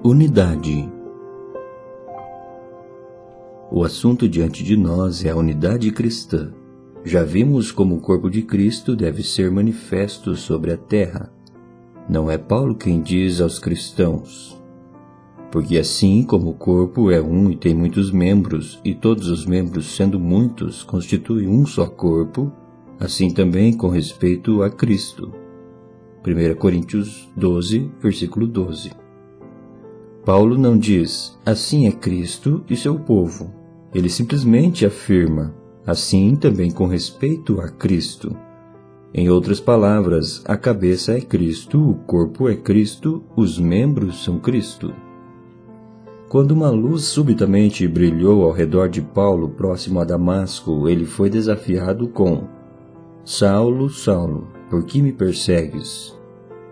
Unidade. O assunto diante de nós é a unidade cristã. Já vimos como o corpo de Cristo deve ser manifesto sobre a terra. Não é Paulo quem diz aos cristãos: porque assim como o corpo é um e tem muitos membros, e todos os membros, sendo muitos, constituem um só corpo, assim também com respeito a Cristo. 1 Coríntios 12, versículo 12. Paulo não diz, assim é Cristo e seu povo. Ele simplesmente afirma, assim também com respeito a Cristo. Em outras palavras, a cabeça é Cristo, o corpo é Cristo, os membros são Cristo. Quando uma luz subitamente brilhou ao redor de Paulo, próximo a Damasco, ele foi desafiado com: Saulo, Saulo, por que me persegues?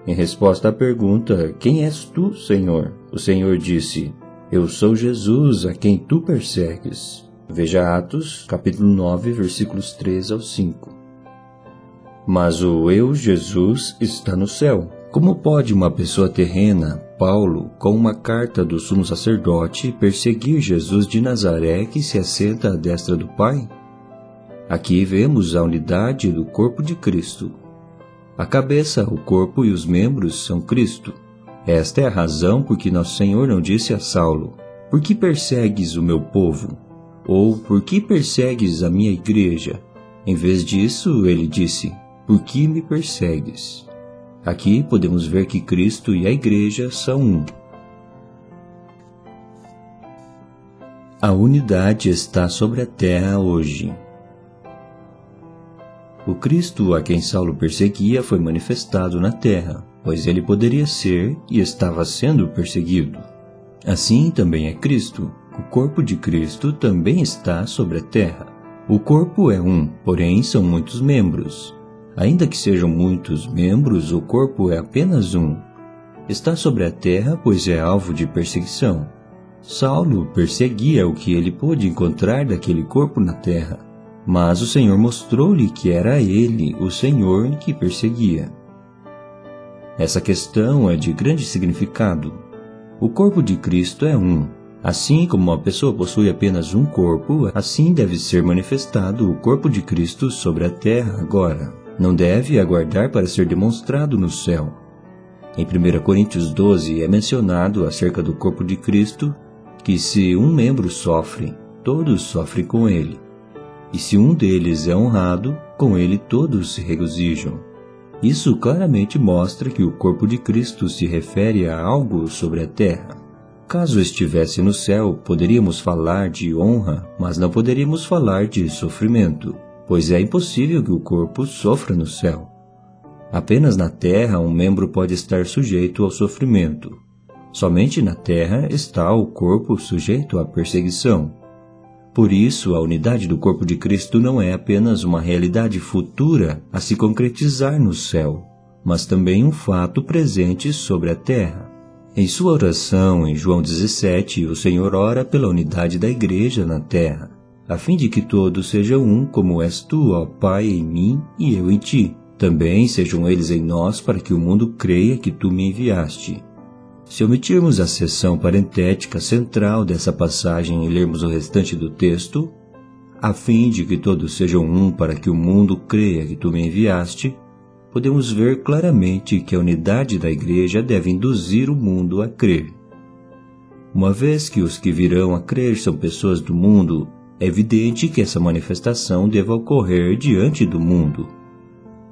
Em resposta à pergunta, quem és tu, Senhor? O Senhor disse, eu sou Jesus, a quem tu persegues. Veja Atos, capítulo 9, versículos 3 ao 5. Mas o eu, Jesus, está no céu. Como pode uma pessoa terrena, Paulo, com uma carta do sumo sacerdote, perseguir Jesus de Nazaré que se assenta à destra do Pai? Aqui vemos a unidade do corpo de Cristo. A cabeça, o corpo e os membros são Cristo. Esta é a razão por que nosso Senhor não disse a Saulo, por que persegues o meu povo? Ou por que persegues a minha igreja? Em vez disso, ele disse, por que me persegues? Aqui podemos ver que Cristo e a igreja são um. A unidade está sobre a terra hoje. O Cristo a quem Saulo perseguia foi manifestado na terra, pois ele poderia ser e estava sendo perseguido. Assim também é Cristo. O corpo de Cristo também está sobre a terra. O corpo é um, porém são muitos membros. Ainda que sejam muitos membros, o corpo é apenas um. Está sobre a terra, pois é alvo de perseguição. Saulo perseguia o que ele pôde encontrar daquele corpo na terra. Mas o Senhor mostrou-lhe que era ele, o Senhor, que perseguia. Essa questão é de grande significado. O corpo de Cristo é um. Assim como uma pessoa possui apenas um corpo, assim deve ser manifestado o corpo de Cristo sobre a terra agora. Não deve aguardar para ser demonstrado no céu. Em 1 Coríntios 12 é mencionado acerca do corpo de Cristo que se um membro sofre, todos sofrem com ele. E se um deles é honrado, com ele todos se regozijam. Isso claramente mostra que o corpo de Cristo se refere a algo sobre a terra. Caso estivesse no céu, poderíamos falar de honra, mas não poderíamos falar de sofrimento, pois é impossível que o corpo sofra no céu. Apenas na terra um membro pode estar sujeito ao sofrimento. Somente na terra está o corpo sujeito à perseguição. Por isso, a unidade do corpo de Cristo não é apenas uma realidade futura a se concretizar no céu, mas também um fato presente sobre a terra. Em sua oração, em João 17, o Senhor ora pela unidade da igreja na terra, a fim de que todos sejam um como és tu, ó Pai, em mim e eu em ti. Também sejam eles em nós para que o mundo creia que tu me enviaste. Se omitirmos a seção parentética central dessa passagem e lermos o restante do texto, a fim de que todos sejam um para que o mundo creia que tu me enviaste, podemos ver claramente que a unidade da igreja deve induzir o mundo a crer. Uma vez que os que virão a crer são pessoas do mundo, é evidente que essa manifestação deva ocorrer diante do mundo.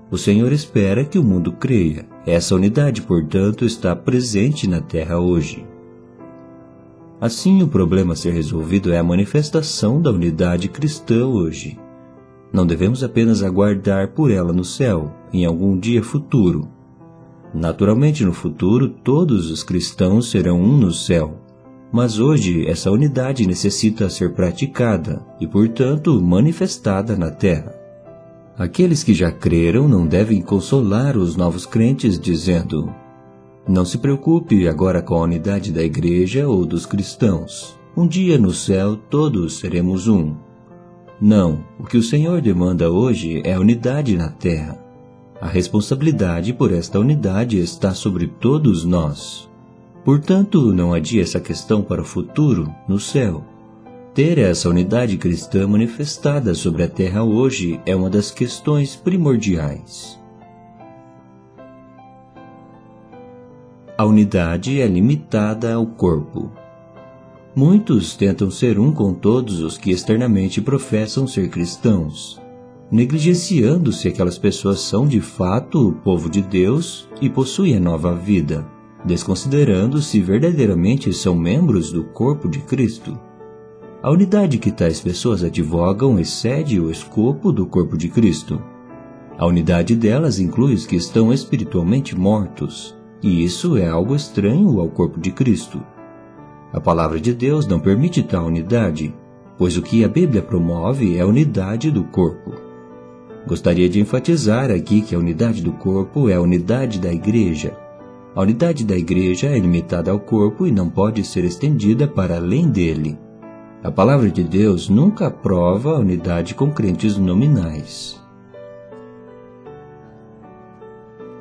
O Senhor espera que o mundo creia. Essa unidade, portanto, está presente na terra hoje. Assim, o problema a ser resolvido é a manifestação da unidade cristã hoje. Não devemos apenas aguardar por ela no céu, em algum dia futuro. Naturalmente, no futuro, todos os cristãos serão um no céu. Mas hoje, essa unidade necessita ser praticada e, portanto, manifestada na terra. Aqueles que já creram não devem consolar os novos crentes dizendo: não se preocupe agora com a unidade da igreja ou dos cristãos. Um dia no céu todos seremos um. Não, o que o Senhor demanda hoje é a unidade na terra. A responsabilidade por esta unidade está sobre todos nós. Portanto, não adie essa questão para o futuro, no céu. Ter essa unidade cristã manifestada sobre a terra hoje é uma das questões primordiais. A unidade é limitada ao corpo. Muitos tentam ser um com todos os que externamente professam ser cristãos, negligenciando se aquelas pessoas são de fato o povo de Deus e possuem a nova vida, desconsiderando se verdadeiramente são membros do corpo de Cristo. A unidade que tais pessoas advogam excede o escopo do corpo de Cristo. A unidade delas inclui os que estão espiritualmente mortos, e isso é algo estranho ao corpo de Cristo. A palavra de Deus não permite tal unidade, pois o que a Bíblia promove é a unidade do corpo. Gostaria de enfatizar aqui que a unidade do corpo é a unidade da igreja. A unidade da igreja é limitada ao corpo e não pode ser estendida para além dele. A palavra de Deus nunca aprova a unidade com crentes nominais.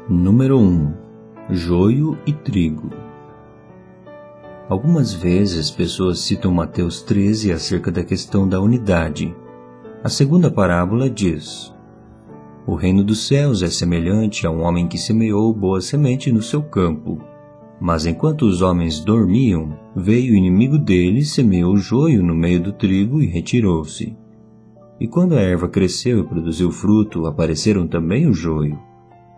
Número 1. Joio e trigo. Algumas vezes pessoas citam Mateus 13 acerca da questão da unidade. A segunda parábola diz: O reino dos céus é semelhante a um homem que semeou boa semente no seu campo. Mas enquanto os homens dormiam, veio o inimigo deles, semeou o joio no meio do trigo e retirou-se. E quando a erva cresceu e produziu fruto, apareceram também o joio.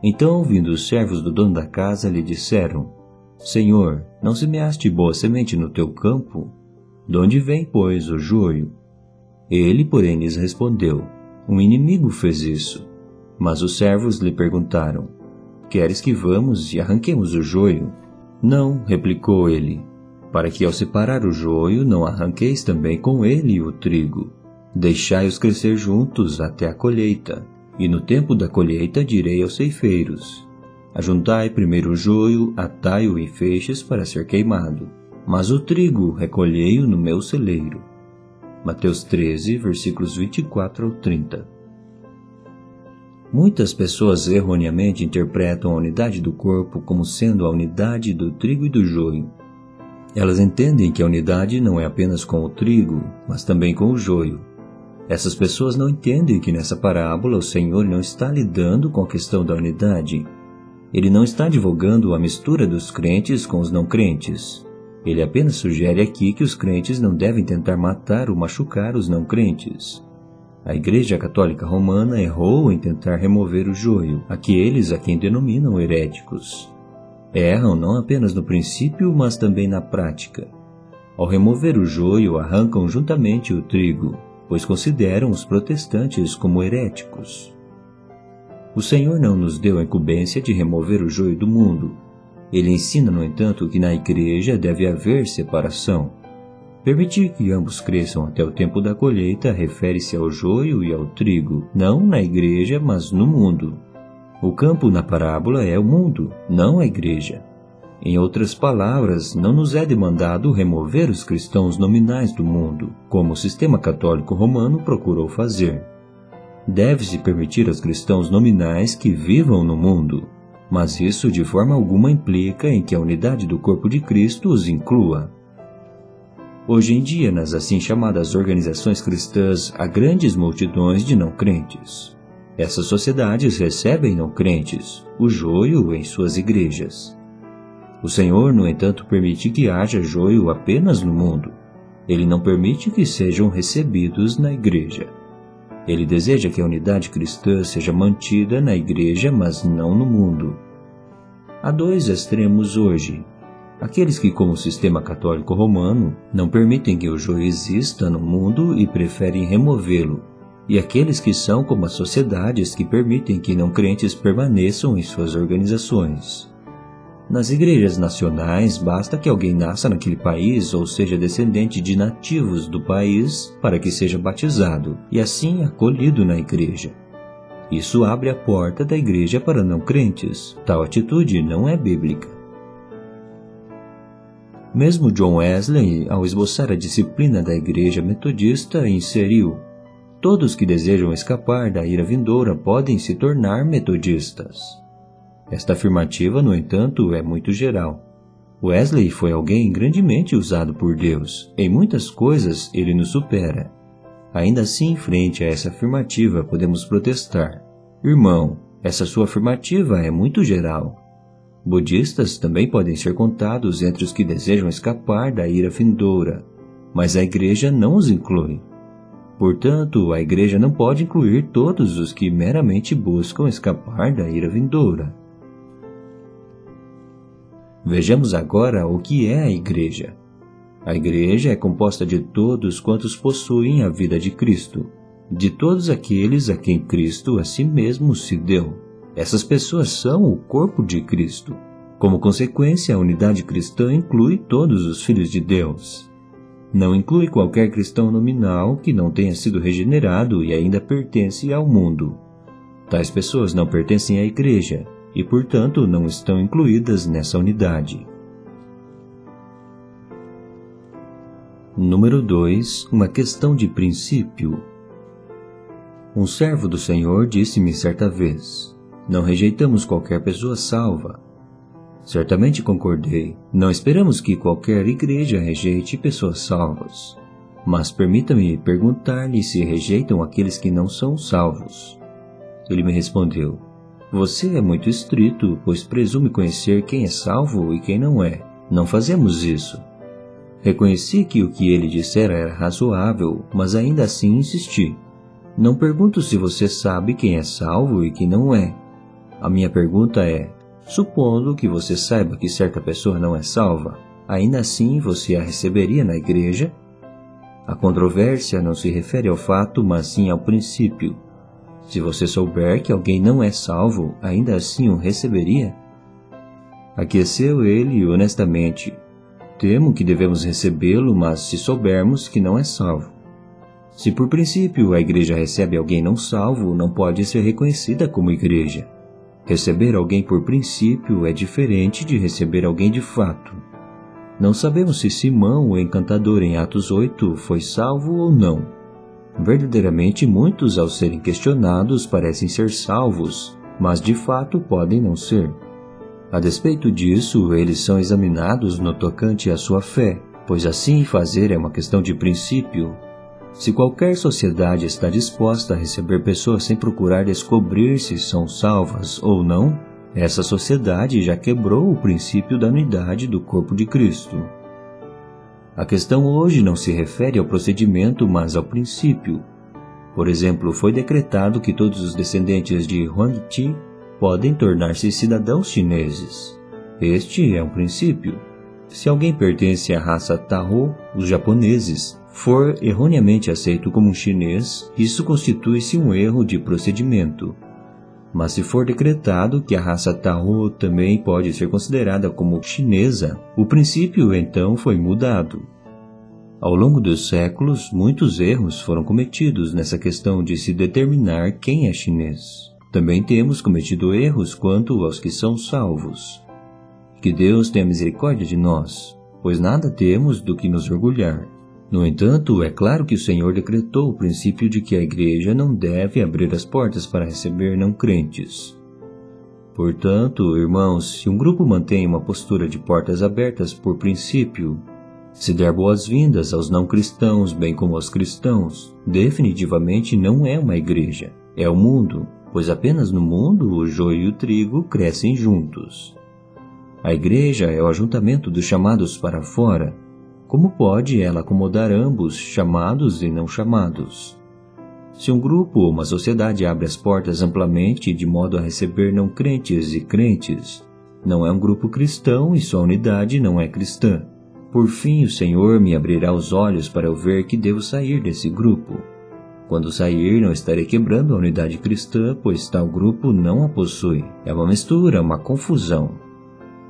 Então, vindo os servos do dono da casa, lhe disseram: Senhor, não semeaste boa semente no teu campo? De onde vem, pois, o joio? Ele, porém, lhes respondeu: Um inimigo fez isso. Mas os servos lhe perguntaram: Queres que vamos e arranquemos o joio? Não, replicou ele, para que ao separar o joio não arranqueis também com ele o trigo. Deixai-os crescer juntos até a colheita. E no tempo da colheita direi aos ceifeiros: Ajuntai primeiro o joio, atai-o em feixes para ser queimado, mas o trigo recolhei-o no meu celeiro. Mateus 13, versículos 24 ao 30. Muitas pessoas erroneamente interpretam a unidade do corpo como sendo a unidade do trigo e do joio. Elas entendem que a unidade não é apenas com o trigo, mas também com o joio. Essas pessoas não entendem que nessa parábola o Senhor não está lidando com a questão da unidade. Ele não está divulgando a mistura dos crentes com os não crentes. Ele apenas sugere aqui que os crentes não devem tentar matar ou machucar os não crentes. A Igreja Católica Romana errou em tentar remover o joio, aqueles a quem denominam heréticos. Erram não apenas no princípio, mas também na prática. Ao remover o joio, arrancam juntamente o trigo, pois consideram os protestantes como heréticos. O Senhor não nos deu a incumbência de remover o joio do mundo. Ele ensina, no entanto, que na igreja deve haver separação. Permitir que ambos cresçam até o tempo da colheita refere-se ao joio e ao trigo, não na igreja, mas no mundo. O campo na parábola é o mundo, não a igreja. Em outras palavras, não nos é demandado remover os cristãos nominais do mundo, como o sistema católico romano procurou fazer. Deve-se permitir aos cristãos nominais que vivam no mundo, mas isso de forma alguma implica em que a unidade do corpo de Cristo os inclua. Hoje em dia, nas assim chamadas organizações cristãs, há grandes multidões de não crentes. Essas sociedades recebem não crentes, o joio em suas igrejas. O Senhor, no entanto, permite que haja joio apenas no mundo. Ele não permite que sejam recebidos na igreja. Ele deseja que a unidade cristã seja mantida na igreja, mas não no mundo. Há dois extremos hoje. Aqueles que, como o sistema católico romano, não permitem que o joio exista no mundo e preferem removê-lo, e aqueles que são como as sociedades que permitem que não crentes permaneçam em suas organizações. Nas igrejas nacionais, basta que alguém nasça naquele país ou seja descendente de nativos do país para que seja batizado e assim acolhido na igreja. Isso abre a porta da igreja para não crentes. Tal atitude não é bíblica. Mesmo John Wesley, ao esboçar a disciplina da igreja metodista, inseriu: todos que desejam escapar da ira vindoura podem se tornar metodistas. Esta afirmativa, no entanto, é muito geral. Wesley foi alguém grandemente usado por Deus. Em muitas coisas, ele nos supera. Ainda assim, frente a essa afirmativa, podemos protestar. Irmão, essa sua afirmativa é muito geral. Budistas também podem ser contados entre os que desejam escapar da ira vindoura, mas a Igreja não os inclui. Portanto, a Igreja não pode incluir todos os que meramente buscam escapar da ira vindoura. Vejamos agora o que é a Igreja. A Igreja é composta de todos quantos possuem a vida de Cristo, de todos aqueles a quem Cristo a si mesmo se deu. Essas pessoas são o corpo de Cristo. Como consequência, a unidade cristã inclui todos os filhos de Deus. Não inclui qualquer cristão nominal que não tenha sido regenerado e ainda pertence ao mundo. Tais pessoas não pertencem à Igreja e, portanto, não estão incluídas nessa unidade. Número 2. Uma questão de princípio. Um servo do Senhor disse-me certa vez: não rejeitamos qualquer pessoa salva. Certamente concordei. Não esperamos que qualquer igreja rejeite pessoas salvas. Mas permita-me perguntar-lhe se rejeitam aqueles que não são salvos. Ele me respondeu: você é muito estrito, pois presume conhecer quem é salvo e quem não é. Não fazemos isso. Reconheci que o que ele dissera era razoável, mas ainda assim insisti. Não pergunto se você sabe quem é salvo e quem não é. A minha pergunta é: supondo que você saiba que certa pessoa não é salva, ainda assim você a receberia na igreja? A controvérsia não se refere ao fato, mas sim ao princípio. Se você souber que alguém não é salvo, ainda assim o receberia? Aqueceu ele honestamente. Temo que devemos recebê-lo, mas se soubermos que não é salvo. Se por princípio a igreja recebe alguém não salvo, não pode ser reconhecida como igreja. Receber alguém por princípio é diferente de receber alguém de fato. Não sabemos se Simão, o encantador em Atos 8, foi salvo ou não. Verdadeiramente, muitos, ao serem questionados, parecem ser salvos, mas de fato podem não ser. A despeito disso, eles são examinados no tocante à sua fé, pois assim fazer é uma questão de princípio. Se qualquer sociedade está disposta a receber pessoas sem procurar descobrir se são salvas ou não, essa sociedade já quebrou o princípio da unidade do corpo de Cristo. A questão hoje não se refere ao procedimento, mas ao princípio. Por exemplo, foi decretado que todos os descendentes de Huangti podem tornar-se cidadãos chineses. Este é um princípio. Se alguém pertence à raça Tao, os japoneses, for erroneamente aceito como um chinês, isso constitui-se um erro de procedimento. Mas se for decretado que a raça Tao também pode ser considerada como chinesa, o princípio então foi mudado. Ao longo dos séculos, muitos erros foram cometidos nessa questão de se determinar quem é chinês. Também temos cometido erros quanto aos que são salvos. Que Deus tenha misericórdia de nós, pois nada temos do que nos orgulhar. No entanto, é claro que o Senhor decretou o princípio de que a igreja não deve abrir as portas para receber não crentes. Portanto, irmãos, se um grupo mantém uma postura de portas abertas por princípio, se der boas-vindas aos não cristãos bem como aos cristãos, definitivamente não é uma igreja, é o mundo, pois apenas no mundo o joio e o trigo crescem juntos. A igreja é o ajuntamento dos chamados para fora. Como pode ela acomodar ambos, chamados e não chamados? Se um grupo ou uma sociedade abre as portas amplamente de modo a receber não crentes e crentes, não é um grupo cristão e sua unidade não é cristã. Por fim, o Senhor me abrirá os olhos para eu ver que devo sair desse grupo. Quando sair, não estarei quebrando a unidade cristã, pois tal grupo não a possui. É uma mistura, uma confusão.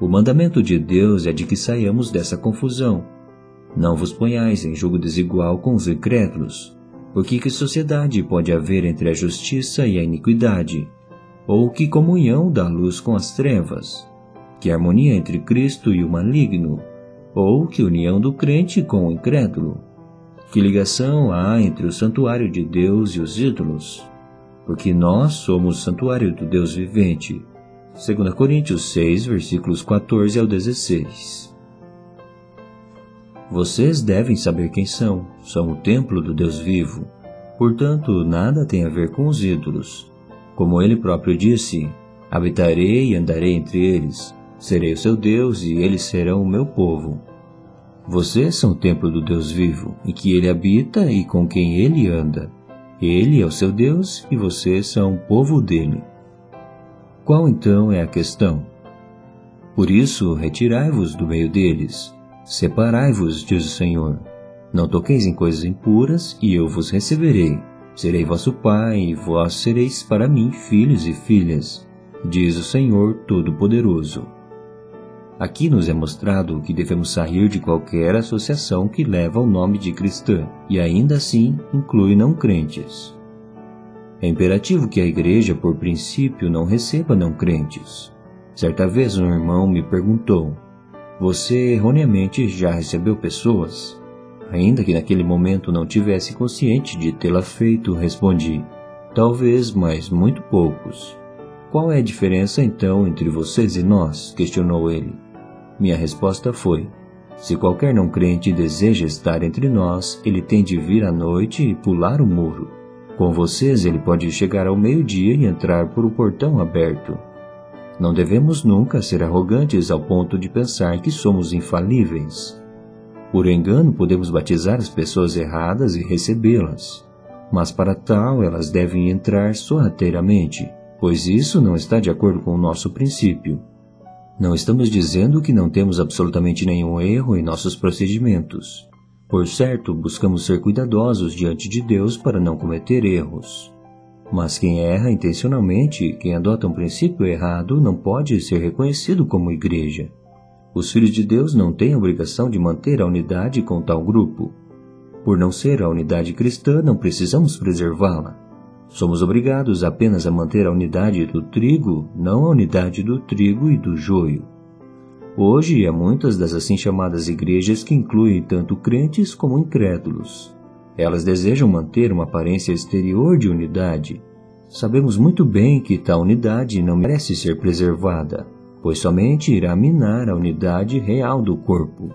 O mandamento de Deus é de que saiamos dessa confusão. Não vos ponhais em julgo desigual com os incrédulos, porque que sociedade pode haver entre a justiça e a iniquidade? Ou que comunhão da luz com as trevas? Que harmonia entre Cristo e o maligno? Ou que união do crente com o incrédulo? Que ligação há entre o santuário de Deus e os ídolos? Porque nós somos o santuário do Deus vivente. 2 Coríntios 6, versículos 14 ao 16. Vocês devem saber quem são o templo do Deus vivo. Portanto, nada tem a ver com os ídolos. Como ele próprio disse, habitarei e andarei entre eles, serei o seu Deus e eles serão o meu povo. Vocês são o templo do Deus vivo, em que ele habita e com quem ele anda. Ele é o seu Deus e vocês são o povo dele. Qual então é a questão? Por isso, retirai-vos do meio deles. Separai-vos, diz o Senhor. Não toqueis em coisas impuras, e eu vos receberei. Serei vosso pai, e vós sereis para mim filhos e filhas, diz o Senhor Todo-Poderoso. Aqui nos é mostrado que devemos sair de qualquer associação que leva o nome de cristã, e ainda assim inclui não crentes. É imperativo que a igreja, por princípio, não receba não crentes. Certa vez um irmão me perguntou, você erroneamente já recebeu pessoas? Ainda que naquele momento não tivesse consciente de tê-la feito, respondi, talvez, mas muito poucos. Qual é a diferença então entre vocês e nós? Questionou ele. Minha resposta foi, se qualquer não crente deseja estar entre nós, ele tem de vir à noite e pular o muro. Com vocês ele pode chegar ao meio-dia e entrar por o portão aberto. Não devemos nunca ser arrogantes ao ponto de pensar que somos infalíveis. Por engano podemos batizar as pessoas erradas e recebê-las, mas para tal elas devem entrar sorrateiramente, pois isso não está de acordo com o nosso princípio. Não estamos dizendo que não temos absolutamente nenhum erro em nossos procedimentos. Por certo, buscamos ser cuidadosos diante de Deus para não cometer erros. Mas quem erra intencionalmente, quem adota um princípio errado, não pode ser reconhecido como igreja. Os filhos de Deus não têm a obrigação de manter a unidade com tal grupo. Por não ser a unidade cristã, não precisamos preservá-la. Somos obrigados apenas a manter a unidade do trigo, não a unidade do trigo e do joio. Hoje, há muitas das assim chamadas igrejas que incluem tanto crentes como incrédulos. Elas desejam manter uma aparência exterior de unidade. Sabemos muito bem que tal unidade não merece ser preservada, pois somente irá minar a unidade real do corpo.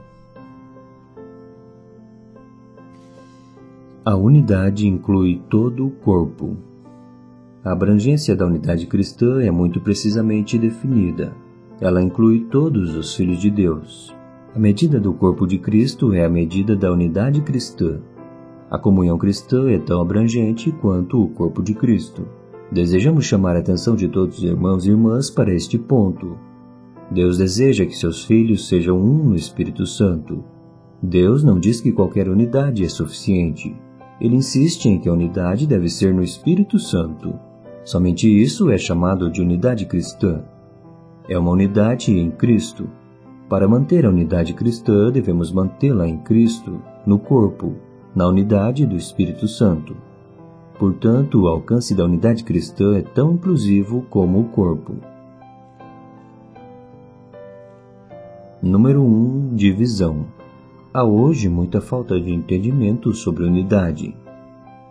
A unidade inclui todo o corpo. A abrangência da unidade cristã é muito precisamente definida. Ela inclui todos os filhos de Deus. A medida do corpo de Cristo é a medida da unidade cristã. A comunhão cristã é tão abrangente quanto o corpo de Cristo. Desejamos chamar a atenção de todos os irmãos e irmãs para este ponto. Deus deseja que seus filhos sejam um no Espírito Santo. Deus não diz que qualquer unidade é suficiente. Ele insiste em que a unidade deve ser no Espírito Santo. Somente isso é chamado de unidade cristã. É uma unidade em Cristo. Para manter a unidade cristã, devemos mantê-la em Cristo, no corpo, na unidade do Espírito Santo. Portanto, o alcance da unidade cristã é tão inclusivo como o corpo. Número 1. Divisão. Há hoje muita falta de entendimento sobre unidade.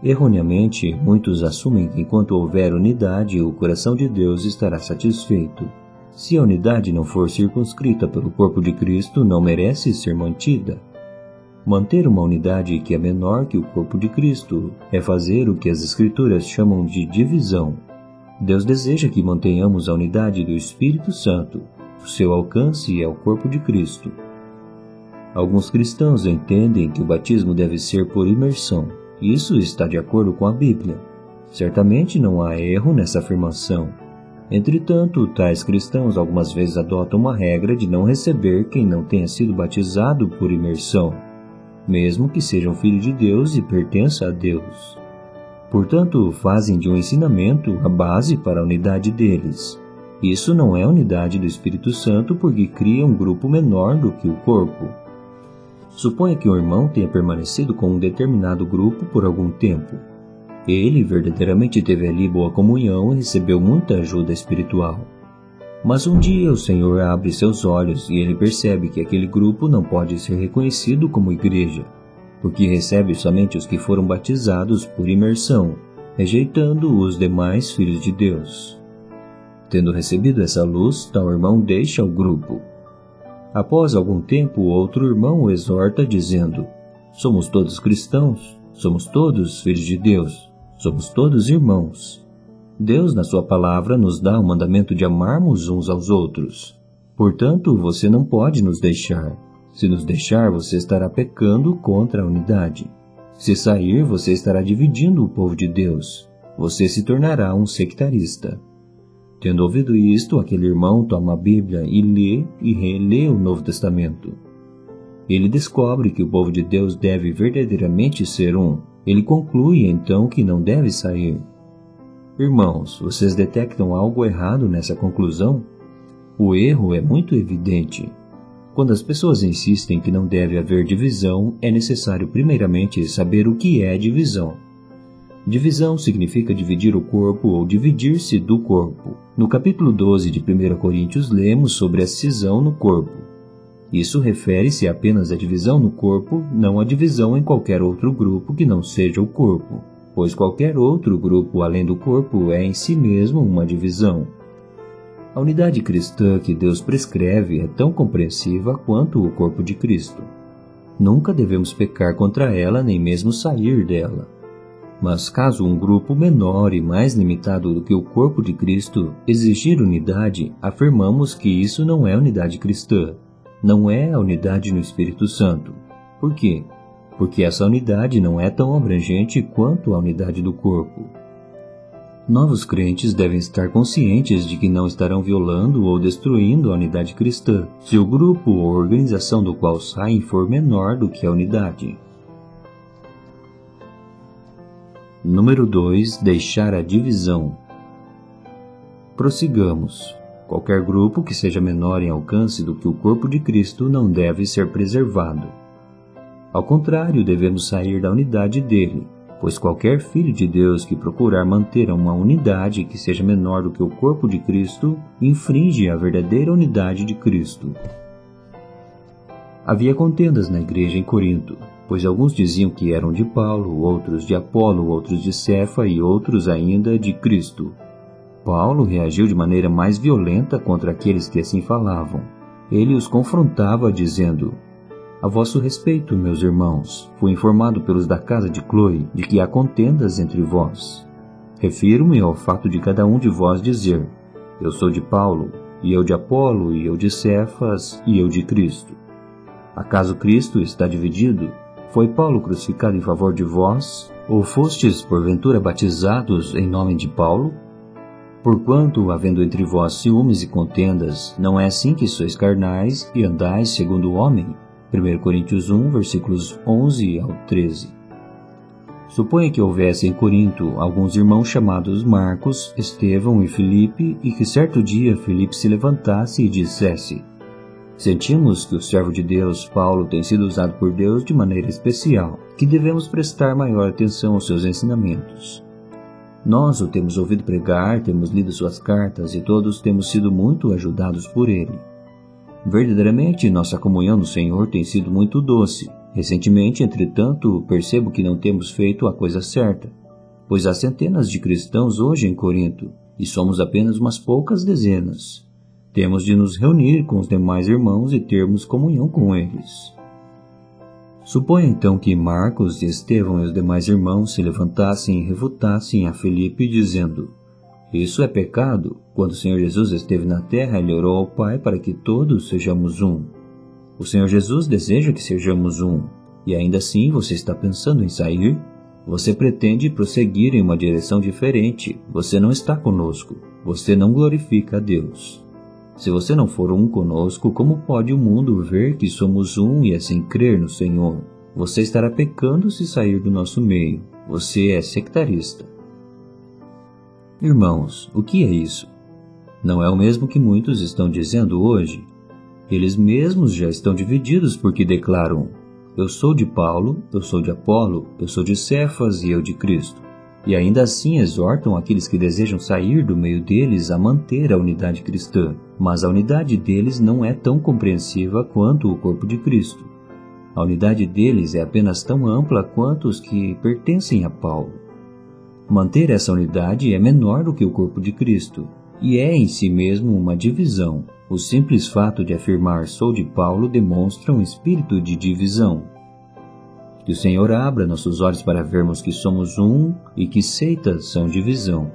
Erroneamente, muitos assumem que enquanto houver unidade, o coração de Deus estará satisfeito. Se a unidade não for circunscrita pelo corpo de Cristo, não merece ser mantida. Manter uma unidade que é menor que o corpo de Cristo é fazer o que as Escrituras chamam de divisão. Deus deseja que mantenhamos a unidade do Espírito Santo. O seu alcance é o corpo de Cristo. Alguns cristãos entendem que o batismo deve ser por imersão. Isso está de acordo com a Bíblia. Certamente não há erro nessa afirmação. Entretanto, tais cristãos algumas vezes adotam uma regra de não receber quem não tenha sido batizado por imersão, mesmo que sejam filhos de Deus e pertença a Deus. Portanto, fazem de um ensinamento a base para a unidade deles. Isso não é unidade do Espírito Santo porque cria um grupo menor do que o corpo. Suponha que um irmão tenha permanecido com um determinado grupo por algum tempo. Ele verdadeiramente teve ali boa comunhão e recebeu muita ajuda espiritual. Mas um dia o Senhor abre seus olhos e ele percebe que aquele grupo não pode ser reconhecido como igreja, porque recebe somente os que foram batizados por imersão, rejeitando os demais filhos de Deus. Tendo recebido essa luz, tal irmão deixa o grupo. Após algum tempo, outro irmão o exorta, dizendo: somos todos cristãos, somos todos filhos de Deus, somos todos irmãos. Deus, na sua palavra, nos dá o mandamento de amarmos uns aos outros. Portanto, você não pode nos deixar. Se nos deixar, você estará pecando contra a unidade. Se sair, você estará dividindo o povo de Deus. Você se tornará um sectarista. Tendo ouvido isto, aquele irmão toma a Bíblia e lê e relê o Novo Testamento. Ele descobre que o povo de Deus deve verdadeiramente ser um. Ele conclui então que não deve sair. Irmãos, vocês detectam algo errado nessa conclusão? O erro é muito evidente. Quando as pessoas insistem que não deve haver divisão, é necessário primeiramente saber o que é divisão. Divisão significa dividir o corpo ou dividir-se do corpo. No capítulo 12 de 1 Coríntios lemos sobre a cisão no corpo. Isso refere-se apenas à divisão no corpo, não à divisão em qualquer outro grupo que não seja o corpo, pois qualquer outro grupo além do corpo é em si mesmo uma divisão. A unidade cristã que Deus prescreve é tão compreensiva quanto o corpo de Cristo. Nunca devemos pecar contra ela, nem mesmo sair dela. Mas caso um grupo menor e mais limitado do que o corpo de Cristo exigir unidade, afirmamos que isso não é unidade cristã. Não é a unidade no Espírito Santo. Por quê? Porque essa unidade não é tão abrangente quanto a unidade do corpo. Novos crentes devem estar conscientes de que não estarão violando ou destruindo a unidade cristã, se o grupo ou organização do qual saem for menor do que a unidade. Número 2. Deixar a divisão. Prossigamos. Qualquer grupo que seja menor em alcance do que o corpo de Cristo não deve ser preservado. Ao contrário, devemos sair da unidade dele, pois qualquer filho de Deus que procurar manter uma unidade que seja menor do que o corpo de Cristo, infringe a verdadeira unidade de Cristo. Havia contendas na igreja em Corinto, pois alguns diziam que eram de Paulo, outros de Apolo, outros de Cefa e outros ainda de Cristo. Paulo reagiu de maneira mais violenta contra aqueles que assim falavam. Ele os confrontava dizendo: a vosso respeito, meus irmãos, fui informado pelos da casa de Cloe de que há contendas entre vós. Refiro-me ao fato de cada um de vós dizer: eu sou de Paulo, e eu de Apolo, e eu de Cefas, e eu de Cristo. Acaso Cristo está dividido? Foi Paulo crucificado em favor de vós? Ou fostes, porventura, batizados em nome de Paulo? Porquanto, havendo entre vós ciúmes e contendas, não é assim que sois carnais e andais segundo o homem? 1 Coríntios 1, versículos 11 ao 13. Suponha que houvesse em Corinto alguns irmãos chamados Marcos, Estevão e Filipe, e que certo dia Filipe se levantasse e dissesse: sentimos que o servo de Deus, Paulo, tem sido usado por Deus de maneira especial, que devemos prestar maior atenção aos seus ensinamentos. Nós o temos ouvido pregar, temos lido suas cartas e todos temos sido muito ajudados por ele. Verdadeiramente, nossa comunhão no Senhor tem sido muito doce. Recentemente, entretanto, percebo que não temos feito a coisa certa, pois há centenas de cristãos hoje em Corinto, e somos apenas umas poucas dezenas. Temos de nos reunir com os demais irmãos e termos comunhão com eles. Suponha então que Marcos, Estevão e os demais irmãos se levantassem e refutassem a Filipe, dizendo: isso é pecado. Quando o Senhor Jesus esteve na terra, ele orou ao Pai para que todos sejamos um. O Senhor Jesus deseja que sejamos um, e ainda assim você está pensando em sair? Você pretende prosseguir em uma direção diferente. Você não está conosco. Você não glorifica a Deus. Se você não for um conosco, como pode o mundo ver que somos um e assim crer no Senhor? Você estará pecando se sair do nosso meio. Você é sectarista. Irmãos, o que é isso? Não é o mesmo que muitos estão dizendo hoje? Eles mesmos já estão divididos porque declaram: eu sou de Paulo, eu sou de Apolo, eu sou de Cefas e eu de Cristo. E ainda assim exortam aqueles que desejam sair do meio deles a manter a unidade cristã. Mas a unidade deles não é tão compreensiva quanto o corpo de Cristo. A unidade deles é apenas tão ampla quanto os que pertencem a Paulo. Manter essa unidade é menor do que o corpo de Cristo, e é em si mesmo uma divisão. O simples fato de afirmar sou de Paulo demonstra um espírito de divisão. Que o Senhor abra nossos olhos para vermos que somos um e que seitas são divisão.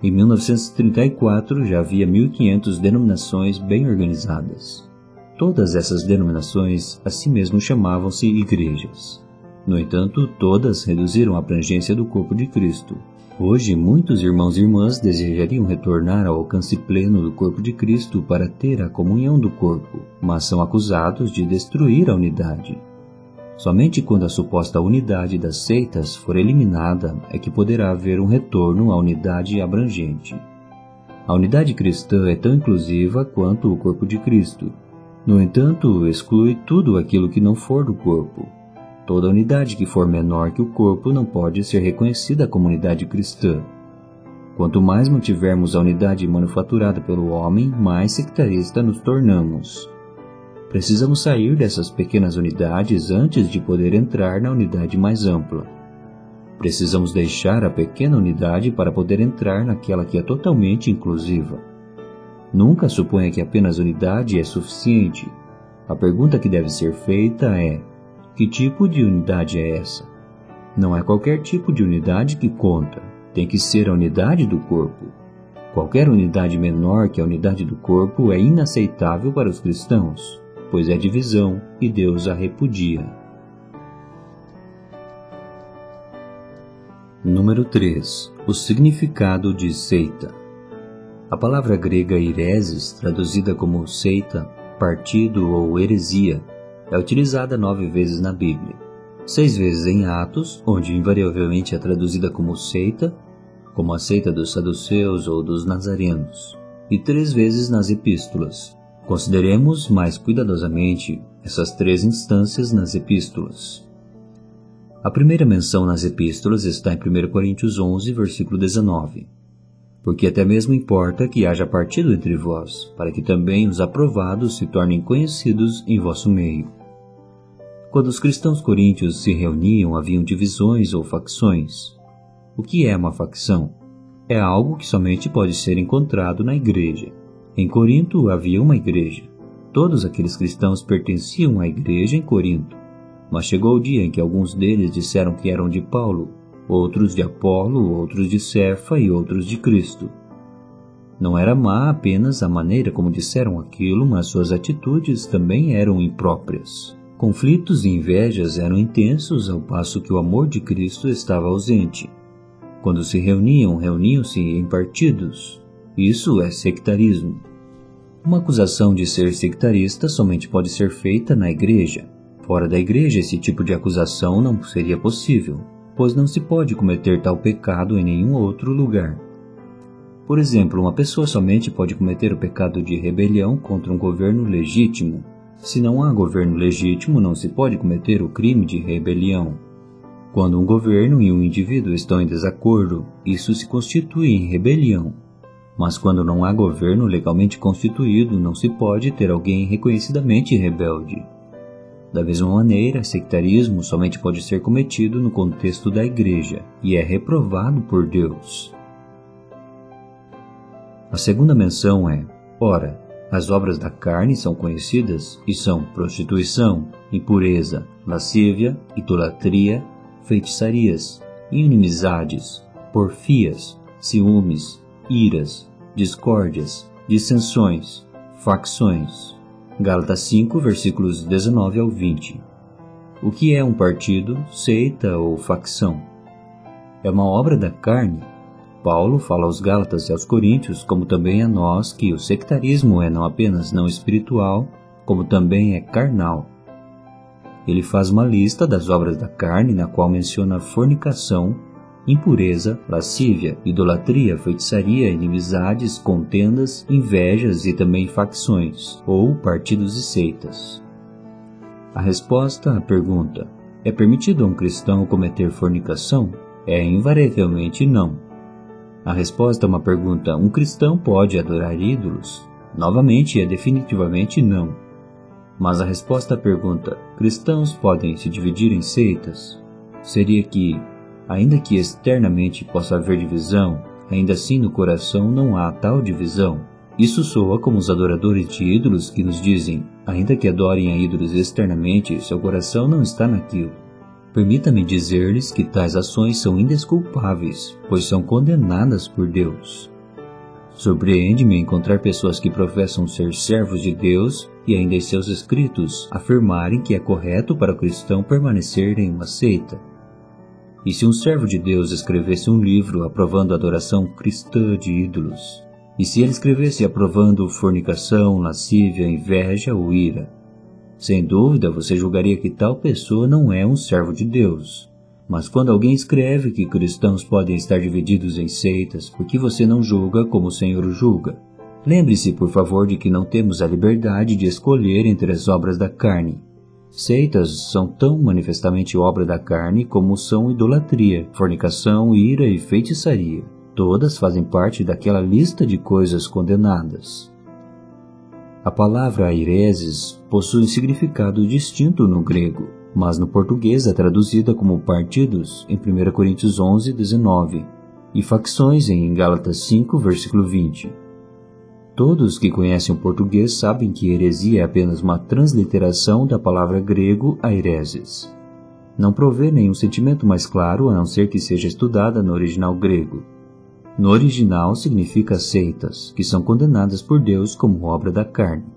Em 1934 já havia 1.500 denominações bem organizadas. Todas essas denominações a si mesmo chamavam-se igrejas. No entanto, todas reduziram a abrangência do corpo de Cristo. Hoje, muitos irmãos e irmãs desejariam retornar ao alcance pleno do corpo de Cristo para ter a comunhão do corpo, mas são acusados de destruir a unidade. Somente quando a suposta unidade das seitas for eliminada é que poderá haver um retorno à unidade abrangente. A unidade cristã é tão inclusiva quanto o corpo de Cristo. No entanto, exclui tudo aquilo que não for do corpo. Toda unidade que for menor que o corpo não pode ser reconhecida como unidade cristã. Quanto mais mantivermos a unidade manufaturada pelo homem, mais sectarista nos tornamos. Precisamos sair dessas pequenas unidades antes de poder entrar na unidade mais ampla. Precisamos deixar a pequena unidade para poder entrar naquela que é totalmente inclusiva. Nunca suponha que apenas unidade é suficiente. A pergunta que deve ser feita é: que tipo de unidade é essa? Não é qualquer tipo de unidade que conta, tem que ser a unidade do corpo. Qualquer unidade menor que a unidade do corpo é inaceitável para os cristãos, pois é divisão e Deus a repudia. Número 3. O significado de seita. A palavra grega hereses, traduzida como seita, partido ou heresia, é utilizada 9 vezes na Bíblia. 6 vezes em Atos, onde invariavelmente é traduzida como seita, como a seita dos saduceus ou dos nazarenos, e 3 vezes nas epístolas. Consideremos mais cuidadosamente essas 3 instâncias nas epístolas. A primeira menção nas epístolas está em 1 Coríntios 11, versículo 19. Porque até mesmo importa que haja partido entre vós, para que também os aprovados se tornem conhecidos em vosso meio. Quando os cristãos coríntios se reuniam, haviam divisões ou facções. O que é uma facção? É algo que somente pode ser encontrado na igreja. Em Corinto havia uma igreja. Todos aqueles cristãos pertenciam à igreja em Corinto. Mas chegou o dia em que alguns deles disseram que eram de Paulo, outros de Apolo, outros de Cefa e outros de Cristo. Não era má apenas a maneira como disseram aquilo, mas suas atitudes também eram impróprias. Conflitos e invejas eram intensos, ao passo que o amor de Cristo estava ausente. Quando se reuniam, reuniam-se em partidos. Isso é sectarismo. Uma acusação de ser sectarista somente pode ser feita na igreja. Fora da igreja, esse tipo de acusação não seria possível, pois não se pode cometer tal pecado em nenhum outro lugar. Por exemplo, uma pessoa somente pode cometer o pecado de rebelião contra um governo legítimo. Se não há governo legítimo, não se pode cometer o crime de rebelião. Quando um governo e um indivíduo estão em desacordo, isso se constitui em rebelião. Mas quando não há governo legalmente constituído, não se pode ter alguém reconhecidamente rebelde. Da mesma maneira, sectarismo somente pode ser cometido no contexto da igreja e é reprovado por Deus. A segunda menção é: ora, as obras da carne são conhecidas e são prostituição, impureza, lascívia, idolatria, feitiçarias, inimizades, porfias, ciúmes, iras, discórdias, dissensões, facções. Gálatas 5, versículos 19 ao 20. O que é um partido, seita ou facção? É uma obra da carne. Paulo fala aos Gálatas e aos Coríntios, como também a nós, que o sectarismo é não apenas não espiritual, como também é carnal. Ele faz uma lista das obras da carne, na qual menciona fornicação, impureza, lascívia, idolatria, feitiçaria, inimizades, contendas, invejas e também facções, ou partidos e seitas. A resposta à pergunta: é permitido a um cristão cometer fornicação? É invariavelmente não. A resposta a uma pergunta: um cristão pode adorar ídolos? Novamente, é definitivamente não. Mas a resposta à pergunta: cristãos podem se dividir em seitas? Seria que, ainda que externamente possa haver divisão, ainda assim no coração não há tal divisão. Isso soa como os adoradores de ídolos que nos dizem, ainda que adorem a ídolos externamente, seu coração não está naquilo. Permita-me dizer-lhes que tais ações são indesculpáveis, pois são condenadas por Deus. Surpreende-me encontrar pessoas que professam ser servos de Deus e ainda em seus escritos afirmarem que é correto para o cristão permanecer em uma seita. E se um servo de Deus escrevesse um livro aprovando a adoração cristã de ídolos? E se ele escrevesse aprovando fornicação, lascívia, inveja ou ira? Sem dúvida você julgaria que tal pessoa não é um servo de Deus. Mas quando alguém escreve que cristãos podem estar divididos em seitas, por que você não julga como o Senhor julga? Lembre-se, por favor, de que não temos a liberdade de escolher entre as obras da carne. Seitas são tão manifestamente obra da carne como são idolatria, fornicação, ira e feitiçaria. Todas fazem parte daquela lista de coisas condenadas. A palavra aireses possui significado distinto no grego, mas no português é traduzida como partidos em 1 Coríntios 11, 19 e facções em Gálatas 5, versículo 20. Todos que conhecem o português sabem que heresia é apenas uma transliteração da palavra grego aireses. Não provê nenhum sentimento mais claro a não ser que seja estudada no original grego. No original significa seitas, que são condenadas por Deus como obra da carne.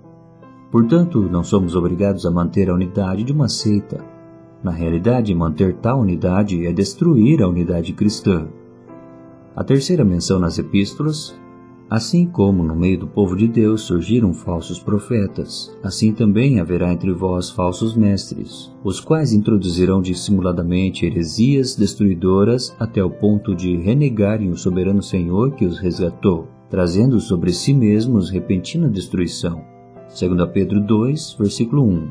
Portanto, não somos obrigados a manter a unidade de uma seita. Na realidade, manter tal unidade é destruir a unidade cristã. A terceira menção nas epístolas: assim como no meio do povo de Deus surgiram falsos profetas, assim também haverá entre vós falsos mestres, os quais introduzirão dissimuladamente heresias destruidoras até o ponto de renegarem o soberano Senhor que os resgatou, trazendo sobre si mesmos repentina destruição. 2 Pedro 2, versículo 1.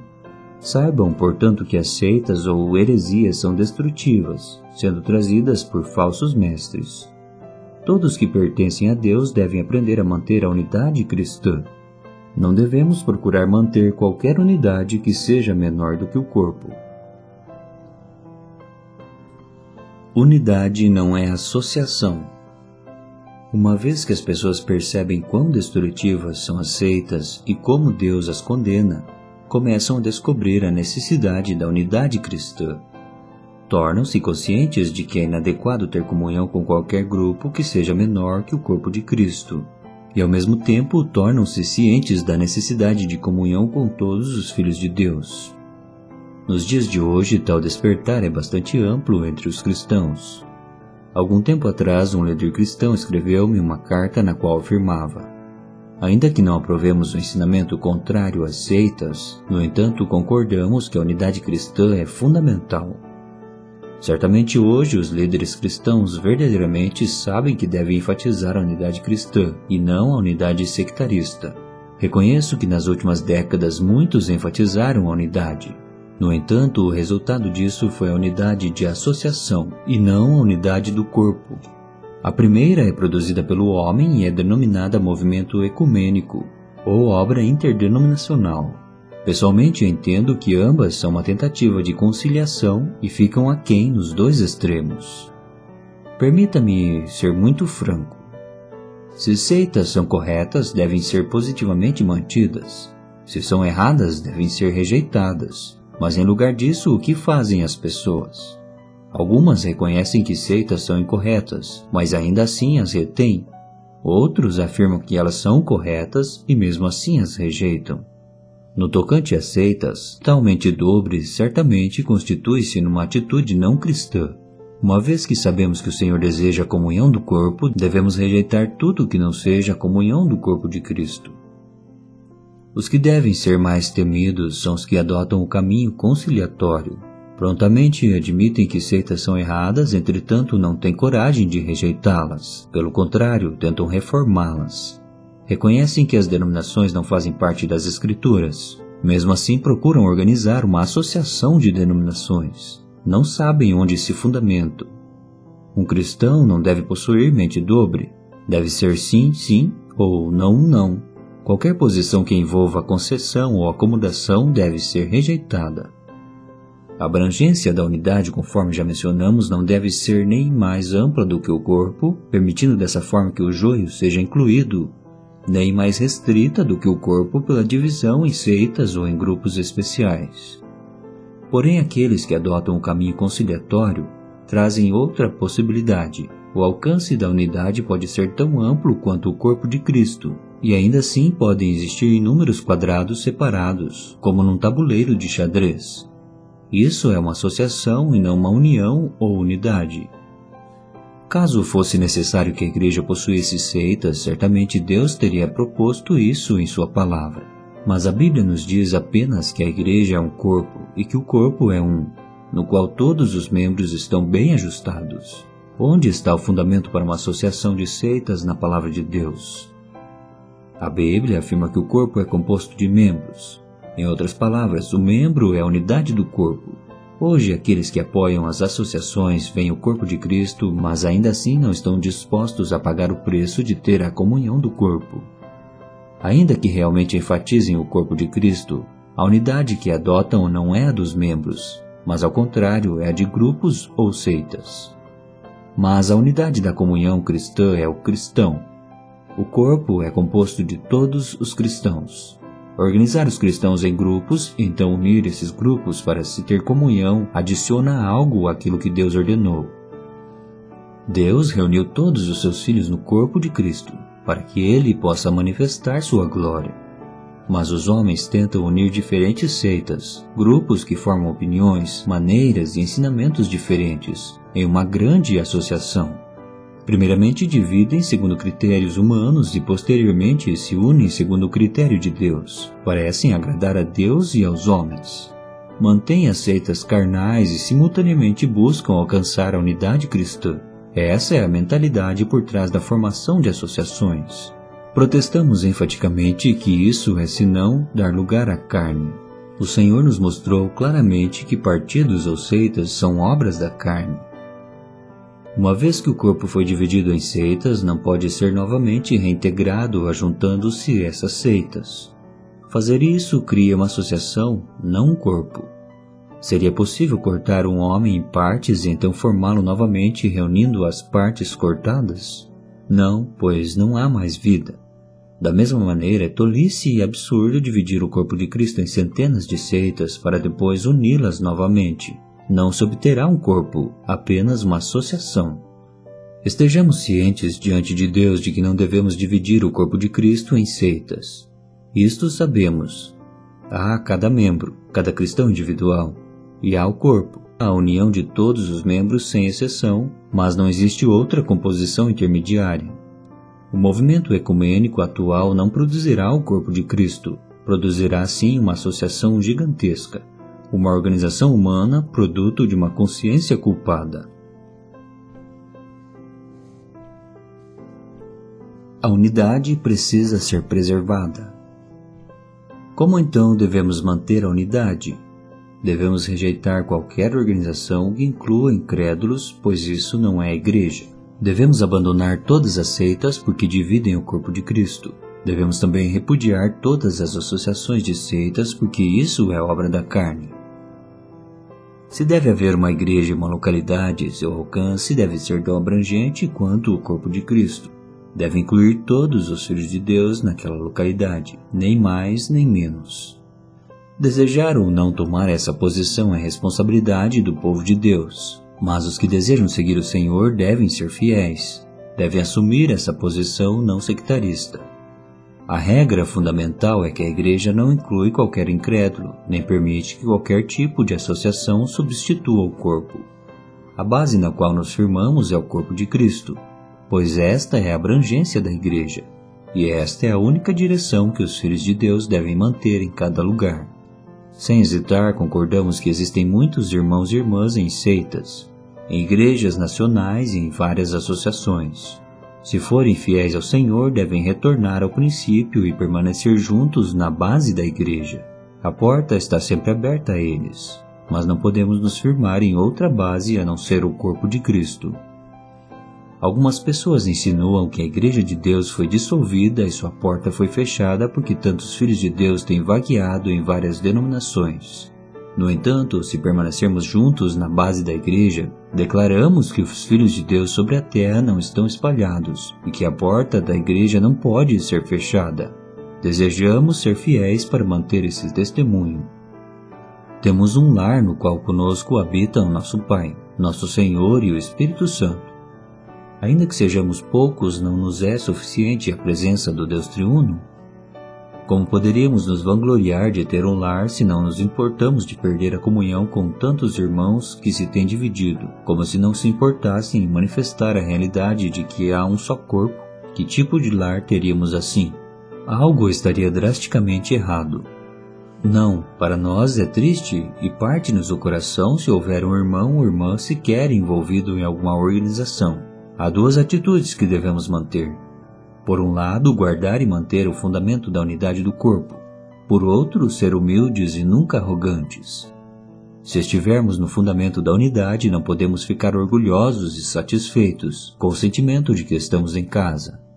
Saibam, portanto, que as seitas ou heresias são destrutivas, sendo trazidas por falsos mestres. Todos que pertencem a Deus devem aprender a manter a unidade cristã. Não devemos procurar manter qualquer unidade que seja menor do que o corpo. Unidade não é associação. Uma vez que as pessoas percebem quão destrutivas são as seitas e como Deus as condena, começam a descobrir a necessidade da unidade cristã. Tornam-se conscientes de que é inadequado ter comunhão com qualquer grupo que seja menor que o corpo de Cristo, e ao mesmo tempo tornam-se cientes da necessidade de comunhão com todos os filhos de Deus. Nos dias de hoje, tal despertar é bastante amplo entre os cristãos. Algum tempo atrás, um líder cristão escreveu-me uma carta na qual afirmava: ainda que não aprovemos o ensinamento contrário às seitas, no entanto concordamos que a unidade cristã é fundamental. Certamente hoje os líderes cristãos verdadeiramente sabem que devem enfatizar a unidade cristã e não a unidade sectarista. Reconheço que nas últimas décadas muitos enfatizaram a unidade. No entanto, o resultado disso foi a unidade de associação e não a unidade do corpo. A primeira é produzida pelo homem e é denominada movimento ecumênico ou obra interdenominacional. Pessoalmente, eu entendo que ambas são uma tentativa de conciliação e ficam aquém nos dois extremos. Permita-me ser muito franco. Se seitas são corretas, devem ser positivamente mantidas. Se são erradas, devem ser rejeitadas. Mas em lugar disso, o que fazem as pessoas? Algumas reconhecem que seitas são incorretas, mas ainda assim as retêm. Outros afirmam que elas são corretas e mesmo assim as rejeitam. No tocante às seitas, tal mente dobre certamente constitui-se numa atitude não cristã. Uma vez que sabemos que o Senhor deseja a comunhão do corpo, devemos rejeitar tudo que não seja a comunhão do corpo de Cristo. Os que devem ser mais temidos são os que adotam o caminho conciliatório. Prontamente admitem que seitas são erradas, entretanto não têm coragem de rejeitá-las. Pelo contrário, tentam reformá-las. Reconhecem que as denominações não fazem parte das Escrituras. Mesmo assim, procuram organizar uma associação de denominações. Não sabem onde se fundamentam. Um cristão não deve possuir mente dobre. Deve ser sim, sim ou não, não. Qualquer posição que envolva concessão ou acomodação deve ser rejeitada. A abrangência da unidade, conforme já mencionamos, não deve ser nem mais ampla do que o corpo, permitindo dessa forma que o joio seja incluído, nem mais restrita do que o corpo pela divisão em seitas ou em grupos especiais. Porém, aqueles que adotam o caminho conciliatório trazem outra possibilidade. O alcance da unidade pode ser tão amplo quanto o corpo de Cristo, e ainda assim podem existir inúmeros quadrados separados, como num tabuleiro de xadrez. Isso é uma associação e não uma união ou unidade. Caso fosse necessário que a igreja possuísse seitas, certamente Deus teria proposto isso em sua palavra. Mas a Bíblia nos diz apenas que a igreja é um corpo e que o corpo é um, no qual todos os membros estão bem ajustados. Onde está o fundamento para uma associação de seitas na palavra de Deus? A Bíblia afirma que o corpo é composto de membros. Em outras palavras, o membro é a unidade do corpo. Hoje, aqueles que apoiam as associações veem o corpo de Cristo, mas ainda assim não estão dispostos a pagar o preço de ter a comunhão do corpo. Ainda que realmente enfatizem o corpo de Cristo, a unidade que adotam não é a dos membros, mas ao contrário é a de grupos ou seitas. Mas a unidade da comunhão cristã é o cristão. O corpo é composto de todos os cristãos. Organizar os cristãos em grupos, e então unir esses grupos para se ter comunhão, adiciona algo àquilo que Deus ordenou. Deus reuniu todos os seus filhos no corpo de Cristo, para que ele possa manifestar sua glória. Mas os homens tentam unir diferentes seitas, grupos que formam opiniões, maneiras e ensinamentos diferentes, em uma grande associação. Primeiramente dividem segundo critérios humanos e posteriormente se unem segundo o critério de Deus. Parecem agradar a Deus e aos homens. Mantêm as seitas carnais e simultaneamente buscam alcançar a unidade cristã. Essa é a mentalidade por trás da formação de associações. Protestamos enfaticamente que isso é senão dar lugar à carne. O Senhor nos mostrou claramente que partidos ou seitas são obras da carne. Uma vez que o corpo foi dividido em seitas, não pode ser novamente reintegrado ajuntando-se essas seitas. Fazer isso cria uma associação, não um corpo. Seria possível cortar um homem em partes e então formá-lo novamente reunindo as partes cortadas? Não, pois não há mais vida. Da mesma maneira, é tolice e absurdo dividir o corpo de Cristo em centenas de seitas para depois uni-las novamente. Não se obterá um corpo, apenas uma associação. Estejamos cientes diante de Deus de que não devemos dividir o corpo de Cristo em seitas. Isto sabemos. Há cada membro, cada cristão individual, e há o corpo, a união de todos os membros sem exceção, mas não existe outra composição intermediária. O movimento ecumênico atual não produzirá o corpo de Cristo, produzirá sim uma associação gigantesca. Uma organização humana produto de uma consciência culpada. A unidade precisa ser preservada. Como então devemos manter a unidade? Devemos rejeitar qualquer organização que inclua incrédulos, pois isso não é a igreja. Devemos abandonar todas as seitas porque dividem o corpo de Cristo. Devemos também repudiar todas as associações de seitas porque isso é obra da carne. Se deve haver uma igreja em uma localidade, seu alcance deve ser tão abrangente quanto o corpo de Cristo. Deve incluir todos os filhos de Deus naquela localidade, nem mais nem menos. Desejar ou não tomar essa posição é responsabilidade do povo de Deus, mas os que desejam seguir o Senhor devem ser fiéis, devem assumir essa posição não sectarista. A regra fundamental é que a igreja não inclui qualquer incrédulo, nem permite que qualquer tipo de associação substitua o corpo. A base na qual nos firmamos é o corpo de Cristo, pois esta é a abrangência da igreja, e esta é a única direção que os filhos de Deus devem manter em cada lugar. Sem hesitar, concordamos que existem muitos irmãos e irmãs em seitas, em igrejas nacionais e em várias associações. Se forem fiéis ao Senhor, devem retornar ao princípio e permanecer juntos na base da igreja. A porta está sempre aberta a eles, mas não podemos nos firmar em outra base a não ser o corpo de Cristo. Algumas pessoas insinuam que a igreja de Deus foi dissolvida e sua porta foi fechada porque tantos filhos de Deus têm vagueado em várias denominações. No entanto, se permanecermos juntos na base da igreja, declaramos que os filhos de Deus sobre a terra não estão espalhados e que a porta da igreja não pode ser fechada. Desejamos ser fiéis para manter esse testemunho. Temos um lar no qual conosco habitam nosso Pai, nosso Senhor e o Espírito Santo. Ainda que sejamos poucos, não nos é suficiente a presença do Deus triuno? Como poderíamos nos vangloriar de ter um lar se não nos importamos de perder a comunhão com tantos irmãos que se têm dividido, como se não se importassem em manifestar a realidade de que há um só corpo? Que tipo de lar teríamos assim? Algo estaria drasticamente errado. Não, para nós é triste e parte-nos o coração se houver um irmão ou irmã sequer envolvido em alguma organização. Há duas atitudes que devemos manter. Por um lado, guardar e manter o fundamento da unidade do corpo. Por outro, ser humildes e nunca arrogantes. Se estivermos no fundamento da unidade, não podemos ficar orgulhosos e satisfeitos com o sentimento de que estamos em casa.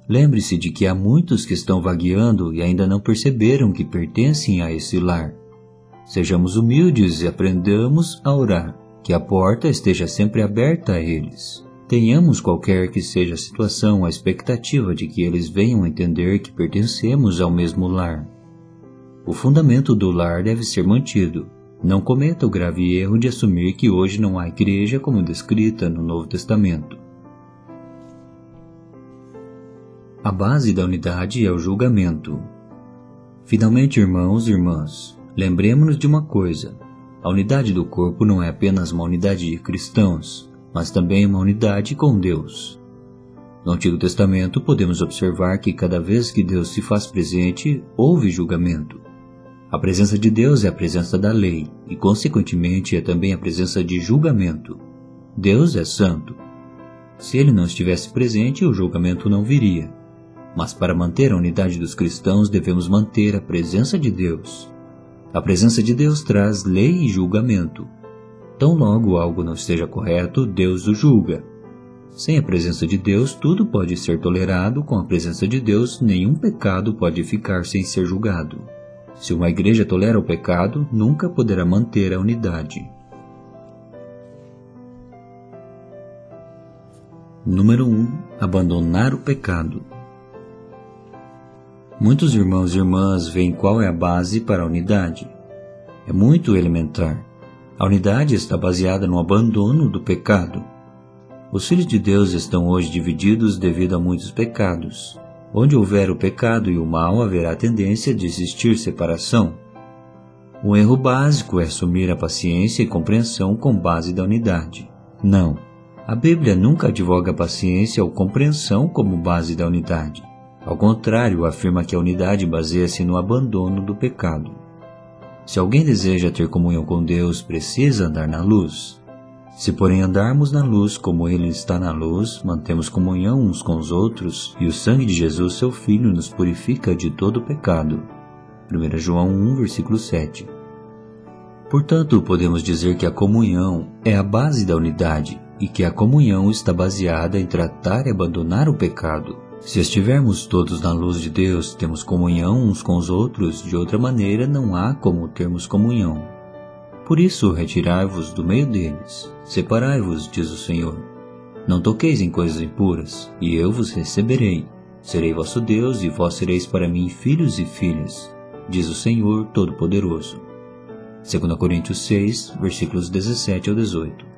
Lembre-se de que há muitos que estão vagueando e ainda não perceberam que pertencem a esse lar. Sejamos humildes e aprendamos a orar, que a porta esteja sempre aberta a eles. Tenhamos qualquer que seja a situação a expectativa de que eles venham a entender que pertencemos ao mesmo lar. O fundamento do lar deve ser mantido. Não cometa o grave erro de assumir que hoje não há igreja como descrita no Novo Testamento. A base da unidade é o julgamento. Finalmente, irmãos e irmãs, lembremos-nos de uma coisa. A unidade do corpo não é apenas uma unidade de cristãos, mas também uma unidade com Deus. No Antigo Testamento podemos observar que cada vez que Deus se faz presente, houve julgamento. A presença de Deus é a presença da lei e, consequentemente, é também a presença de julgamento. Deus é santo. Se ele não estivesse presente, o julgamento não viria. Mas para manter a unidade dos cristãos, devemos manter a presença de Deus. A presença de Deus traz lei e julgamento. Tão logo algo não esteja correto, Deus o julga. Sem a presença de Deus, tudo pode ser tolerado. Com a presença de Deus, nenhum pecado pode ficar sem ser julgado. Se uma igreja tolera o pecado, nunca poderá manter a unidade. Número 1. Abandonar o pecado. Muitos irmãos e irmãs veem qual é a base para a unidade. É muito elementar. A unidade está baseada no abandono do pecado. Os filhos de Deus estão hoje divididos devido a muitos pecados. Onde houver o pecado e o mal, haverá tendência de existir separação. O erro básico é assumir a paciência e compreensão com base da unidade. Não, a Bíblia nunca advoga a paciência ou compreensão como base da unidade. Ao contrário, afirma que a unidade baseia-se no abandono do pecado. Se alguém deseja ter comunhão com Deus, precisa andar na luz. Se, porém, andarmos na luz como Ele está na luz, mantemos comunhão uns com os outros, e o sangue de Jesus, seu Filho, nos purifica de todo o pecado. 1 João 1, versículo 7. Portanto, podemos dizer que a comunhão é a base da unidade, e que a comunhão está baseada em tratar e abandonar o pecado. Se estivermos todos na luz de Deus, temos comunhão uns com os outros, de outra maneira não há como termos comunhão. Por isso, retirai-vos do meio deles, separai-vos, diz o Senhor. Não toqueis em coisas impuras, e eu vos receberei. Serei vosso Deus, e vós sereis para mim filhos e filhas, diz o Senhor Todo-Poderoso. 2 Coríntios 6, versículos 17 ao 18.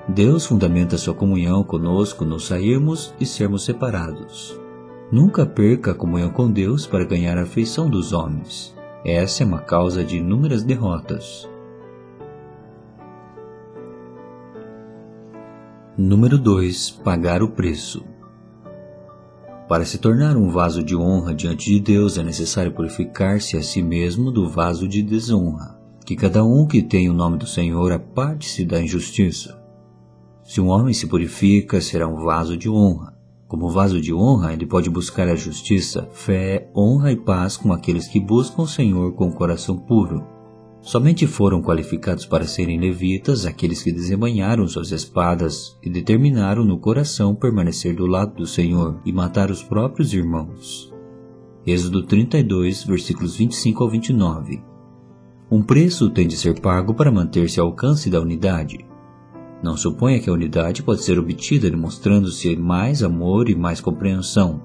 Deus fundamenta sua comunhão conosco no sairmos e sermos separados. Nunca perca a comunhão com Deus para ganhar a afeição dos homens. Essa é uma causa de inúmeras derrotas. Número 2. Pagar o preço. Para se tornar um vaso de honra diante de Deus, é necessário purificar-se a si mesmo do vaso de desonra. Que cada um que tem o nome do Senhor aparte-se da injustiça. Se um homem se purifica, será um vaso de honra. Como vaso de honra, ele pode buscar a justiça, fé, honra e paz com aqueles que buscam o Senhor com o coração puro. Somente foram qualificados para serem levitas aqueles que desembainharam suas espadas e determinaram no coração permanecer do lado do Senhor e matar os próprios irmãos. Êxodo 32, versículos 25 ao 29. Um preço tem de ser pago para manter-se ao alcance da unidade. Não suponha que a unidade pode ser obtida demonstrando-se mais amor e mais compreensão.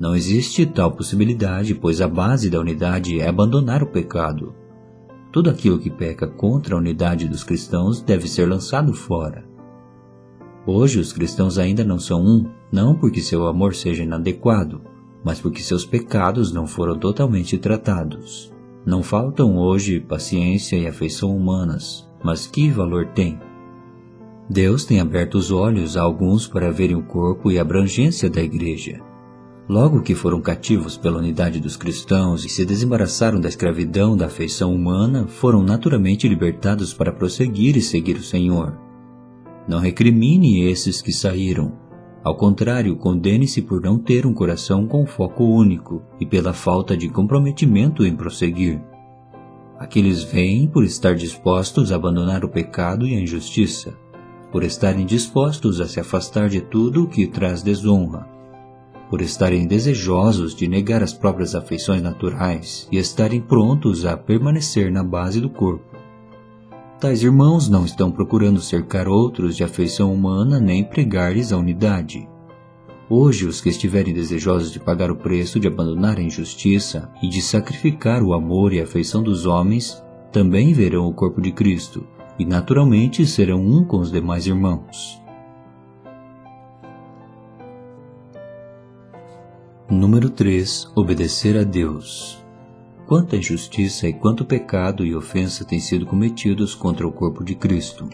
Não existe tal possibilidade, pois a base da unidade é abandonar o pecado. Tudo aquilo que peca contra a unidade dos cristãos deve ser lançado fora. Hoje os cristãos ainda não são um, não porque seu amor seja inadequado, mas porque seus pecados não foram totalmente tratados. Não faltam hoje paciência e afeição humanas, mas que valor tem? Deus tem aberto os olhos a alguns para verem o corpo e a abrangência da igreja. Logo que foram cativos pela unidade dos cristãos e se desembaraçaram da escravidão da afeição humana, foram naturalmente libertados para prosseguir e seguir o Senhor. Não recrimine esses que saíram. Ao contrário, condene-se por não ter um coração com foco único e pela falta de comprometimento em prosseguir. Aqueles vêm por estar dispostos a abandonar o pecado e a injustiça, por estarem dispostos a se afastar de tudo o que traz desonra, por estarem desejosos de negar as próprias afeições naturais e estarem prontos a permanecer na base do corpo. Tais irmãos não estão procurando cercar outros de afeição humana nem pregar-lhes a unidade. Hoje, os que estiverem desejosos de pagar o preço de abandonar a injustiça e de sacrificar o amor e a afeição dos homens, também verão o corpo de Cristo e naturalmente serão um com os demais irmãos. Número 3. Obedecer a Deus. Quanta injustiça e quanto pecado e ofensa têm sido cometidos contra o corpo de Cristo.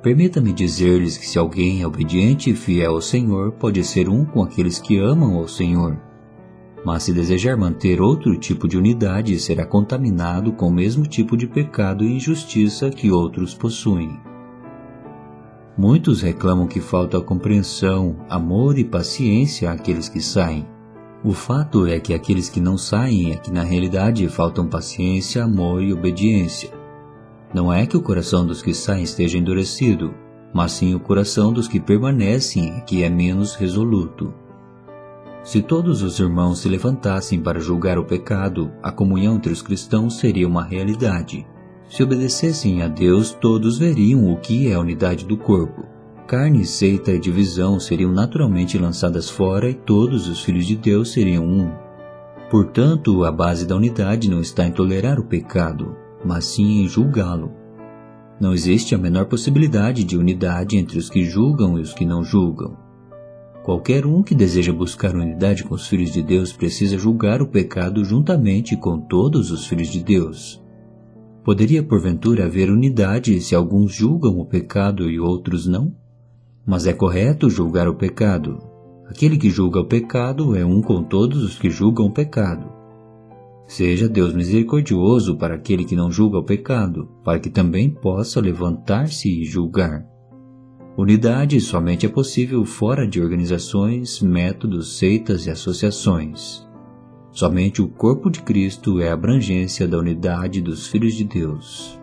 Permita-me dizer-lhes que se alguém é obediente e fiel ao Senhor, pode ser um com aqueles que amam ao Senhor. Mas se desejar manter outro tipo de unidade, será contaminado com o mesmo tipo de pecado e injustiça que outros possuem. Muitos reclamam que falta compreensão, amor e paciência àqueles que saem. O fato é que aqueles que não saem é que na realidade faltam paciência, amor e obediência. Não é que o coração dos que saem esteja endurecido, mas sim o coração dos que permanecem é que é menos resoluto. Se todos os irmãos se levantassem para julgar o pecado, a comunhão entre os cristãos seria uma realidade. Se obedecessem a Deus, todos veriam o que é a unidade do corpo. Carne, seita e divisão seriam naturalmente lançadas fora e todos os filhos de Deus seriam um. Portanto, a base da unidade não está em tolerar o pecado, mas sim em julgá-lo. Não existe a menor possibilidade de unidade entre os que julgam e os que não julgam. Qualquer um que deseja buscar unidade com os filhos de Deus precisa julgar o pecado juntamente com todos os filhos de Deus. Poderia porventura haver unidade se alguns julgam o pecado e outros não? Mas é correto julgar o pecado. Aquele que julga o pecado é um com todos os que julgam o pecado. Seja Deus misericordioso para aquele que não julga o pecado, para que também possa levantar-se e julgar. Unidade somente é possível fora de organizações, métodos, seitas e associações. Somente o corpo de Cristo é a abrangência da unidade dos filhos de Deus.